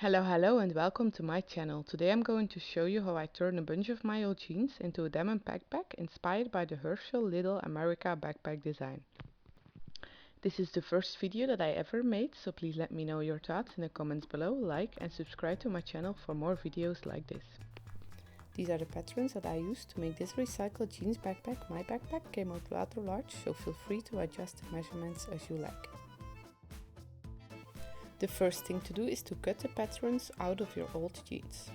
Hello and welcome to my channel. Today I'm going to show you how I turn a bunch of my old jeans into a denim backpack inspired by the Herschel Little America Backpack design. This is the first video that I ever made, so please let me know your thoughts in the comments below, like and subscribe to my channel for more videos like this. These are the patterns that I used to make this recycled jeans backpack. My backpack came out rather large, so feel free to adjust the measurements as you like. The first thing to do is to cut the patterns out of your old jeans.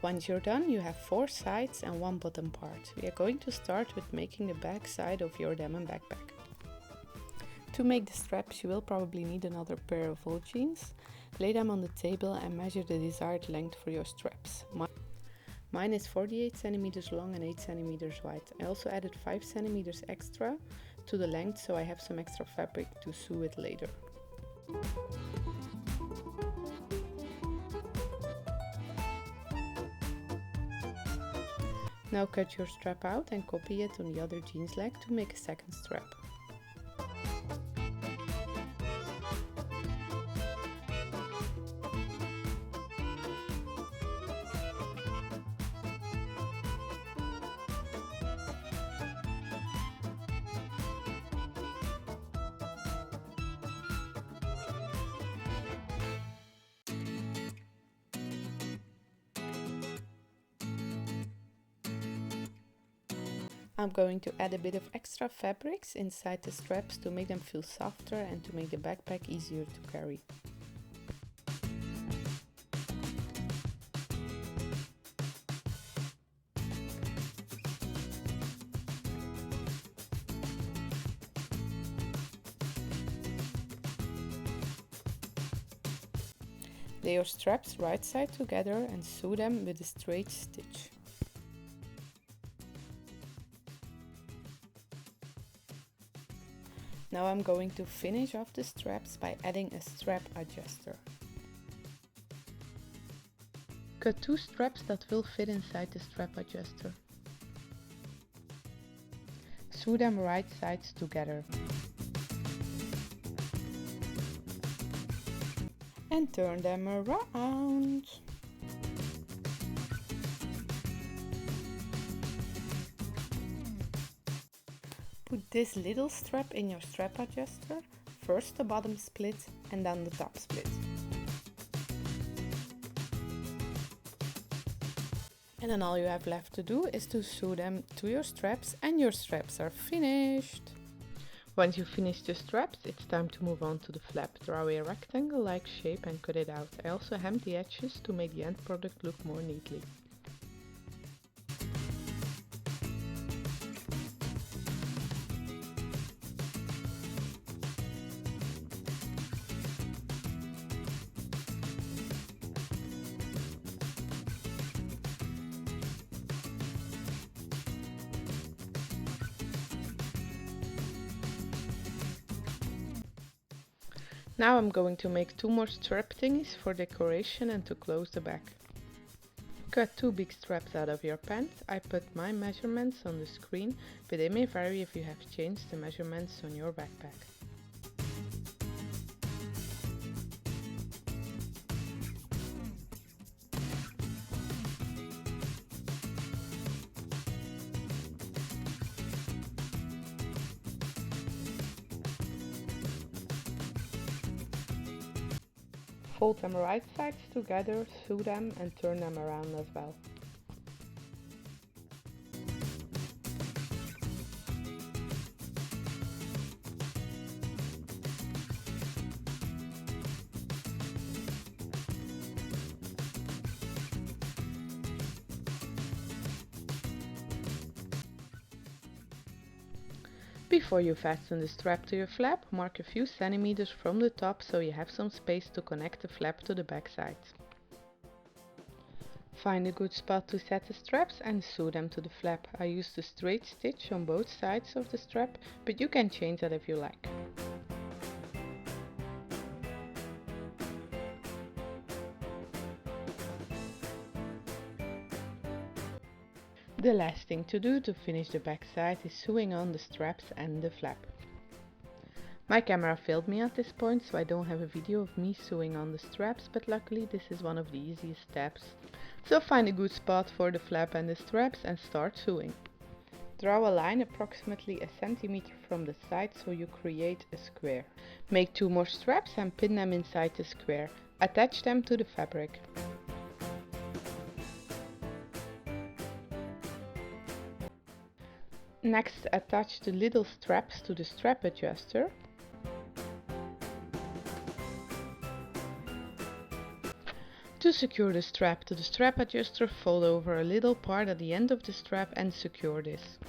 Once you're done, you have 4 sides and 1 bottom part. We are going to start with making the back side of your denim backpack. To make the straps, you will probably need another pair of old jeans. Lay them on the table and measure the desired length for your straps. Mine is 48 cm long and 8 cm wide. I also added 5 cm extra to the length, so I have some extra fabric to sew it later. Now cut your strap out and copy it on the other jeans leg to make a second strap. I'm going to add a bit of extra fabrics inside the straps to make them feel softer and to make the backpack easier to carry. Lay your straps right side together and sew them with a straight stitch. Now I'm going to finish off the straps by adding a strap adjuster. Cut 2 straps that will fit inside the strap adjuster. Sew them right sides together. And turn them around. Put this little strap in your strap adjuster, first the bottom split and then the top split. And then all you have left to do is to sew them to your straps and your straps are finished. Once you finish the straps, it's time to move on to the flap. Draw a rectangle-like shape and cut it out. I also hemmed the edges to make the end product look more neatly. Now I'm going to make 2 more strap thingies for decoration and to close the back. Cut 2 big straps out of your pants. I put my measurements on the screen, but they may vary if you have changed the measurements on your backpack. Fold them right sides together, sew them and turn them around as well. Before you fasten the strap to your flap, mark a few centimeters from the top so you have some space to connect the flap to the back side. Find a good spot to set the straps and sew them to the flap. I used a straight stitch on both sides of the strap, but you can change that if you like. The last thing to do to finish the back side is sewing on the straps and the flap. My camera failed me at this point, so I don't have a video of me sewing on the straps, but luckily this is one of the easiest steps. So find a good spot for the flap and the straps and start sewing. Draw a line approximately a centimeter from the side so you create a square. Make 2 more straps and pin them inside the square. Attach them to the fabric. Next, attach the little straps to the strap adjuster. To secure the strap to the strap adjuster, fold over a little part at the end of the strap and secure this.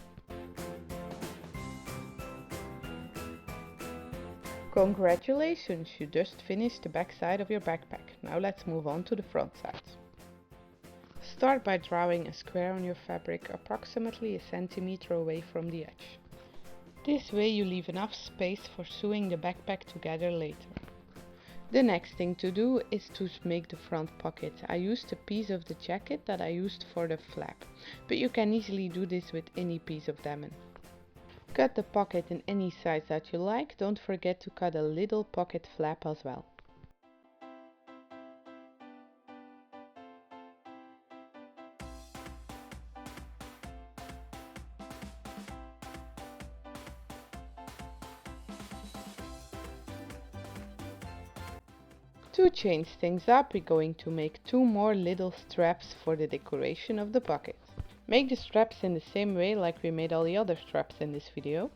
Congratulations, you just finished the back side of your backpack. Now let's move on to the front side. Start by drawing a square on your fabric approximately a centimeter away from the edge. This way you leave enough space for sewing the backpack together later. The next thing to do is to make the front pocket. I used a piece of the jacket that I used for the flap, but you can easily do this with any piece of denim. Cut the pocket in any size that you like. Don't forget to cut a little pocket flap as well. To change things up, we're going to make 2 more little straps for the decoration of the pocket. Make the straps in the same way like we made all the other straps in this video.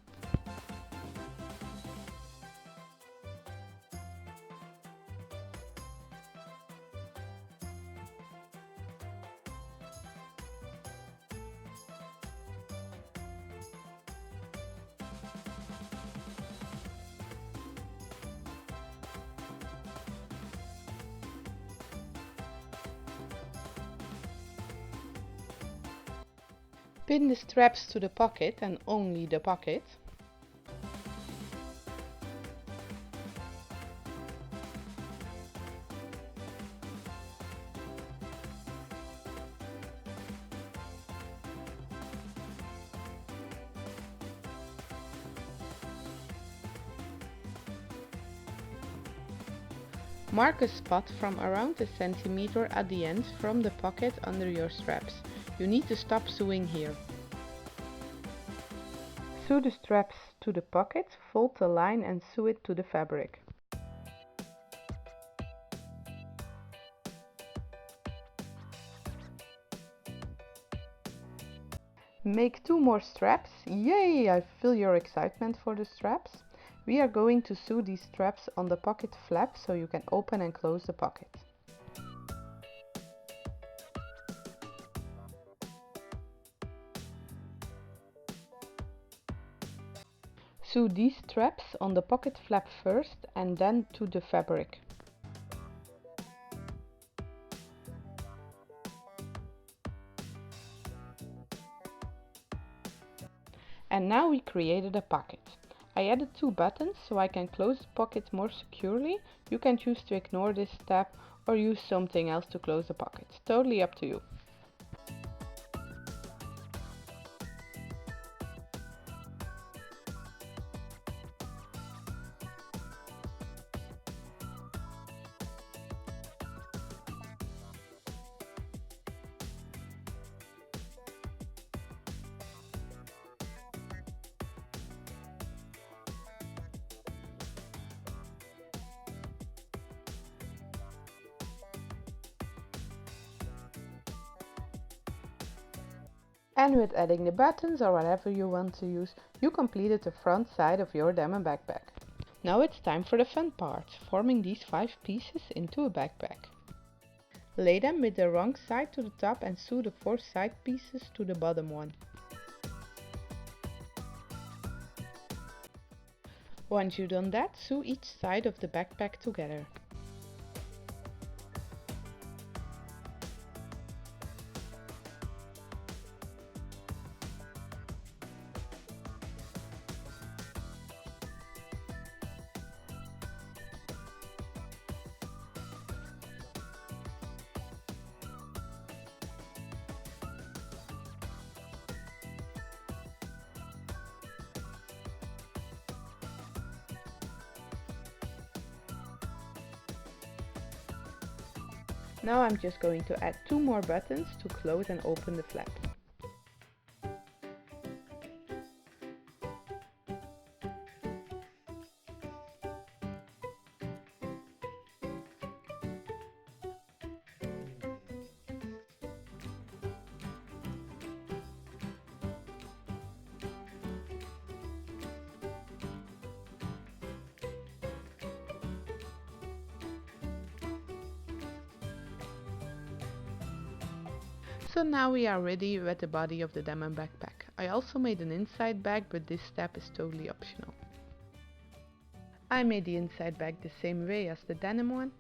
Pin the straps to the pocket and only the pocket. Mark a spot from around a centimeter at the end from the pocket under your straps. You need to stop sewing here. Sew the straps to the pocket, fold the line and sew it to the fabric. Make 2 more straps. Yay! I feel your excitement for the straps. We are going to sew these straps on the pocket flap so you can open and close the pocket. Sew these straps on the pocket flap first and then to the fabric. And now we created a pocket. I added 2 buttons so I can close the pocket more securely. You can choose to ignore this step or use something else to close the pocket. Totally up to you. And with adding the buttons or whatever you want to use, you completed the front side of your denim backpack. Now it's time for the fun part, forming these 5 pieces into a backpack. Lay them with the wrong side to the top and sew the 4 side pieces to the bottom one. Once you've done that, sew each side of the backpack together. Now I'm just going to add 2 more buttons to close and open the flap. So now we are ready with the body of the Denim backpack. I also made an inside bag, but this step is totally optional. I made the inside bag the same way as the denim one.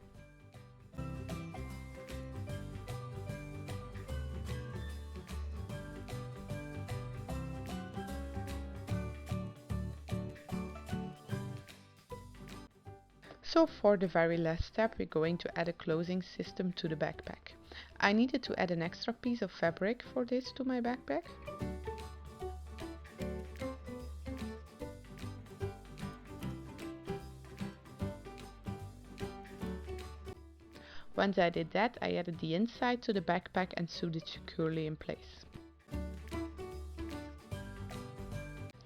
So for the very last step, we're going to add a closing system to the backpack. I needed to add an extra piece of fabric for this to my backpack. Once I did that, I added the inside to the backpack and sewed it securely in place.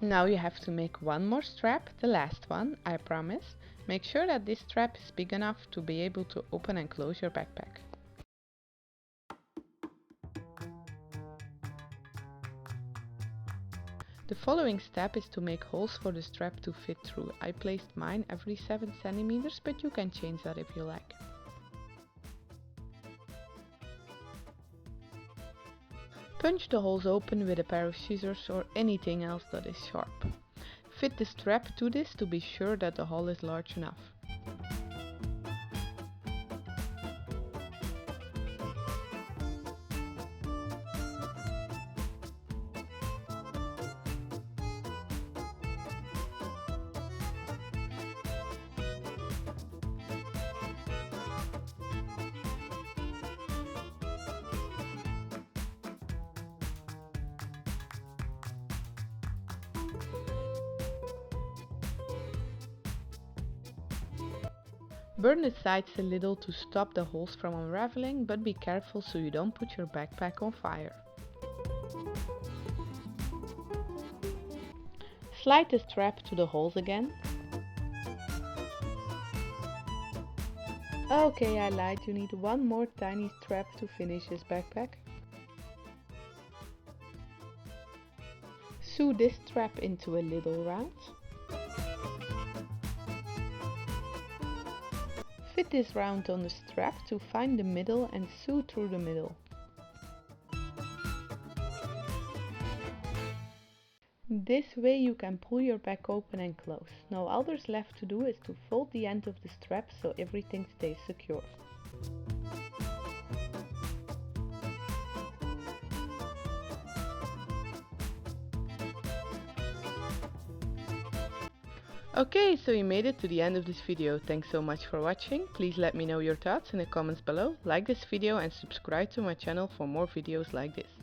Now you have to make one more strap, the last one, I promise. Make sure that this strap is big enough to be able to open and close your backpack. The following step is to make holes for the strap to fit through. I placed mine every 7 cm, but you can change that if you like. Punch the holes open with a pair of scissors or anything else that is sharp. Fit the strap to this to be sure that the hole is large enough. Burn the sides a little to stop the holes from unraveling, but be careful so you don't put your backpack on fire. Slide the strap to the holes again. Okay, I lied, you need one more tiny strap to finish this backpack. Sew this strap into a little round. Fit this round on the strap to find the middle and sew through the middle. This way you can pull your back open and close. Now all there's left to do is to fold the end of the strap so everything stays secure. Okay, so you made it to the end of this video. Thanks so much for watching. Please let me know your thoughts in the comments below. Like this video and subscribe to my channel for more videos like this.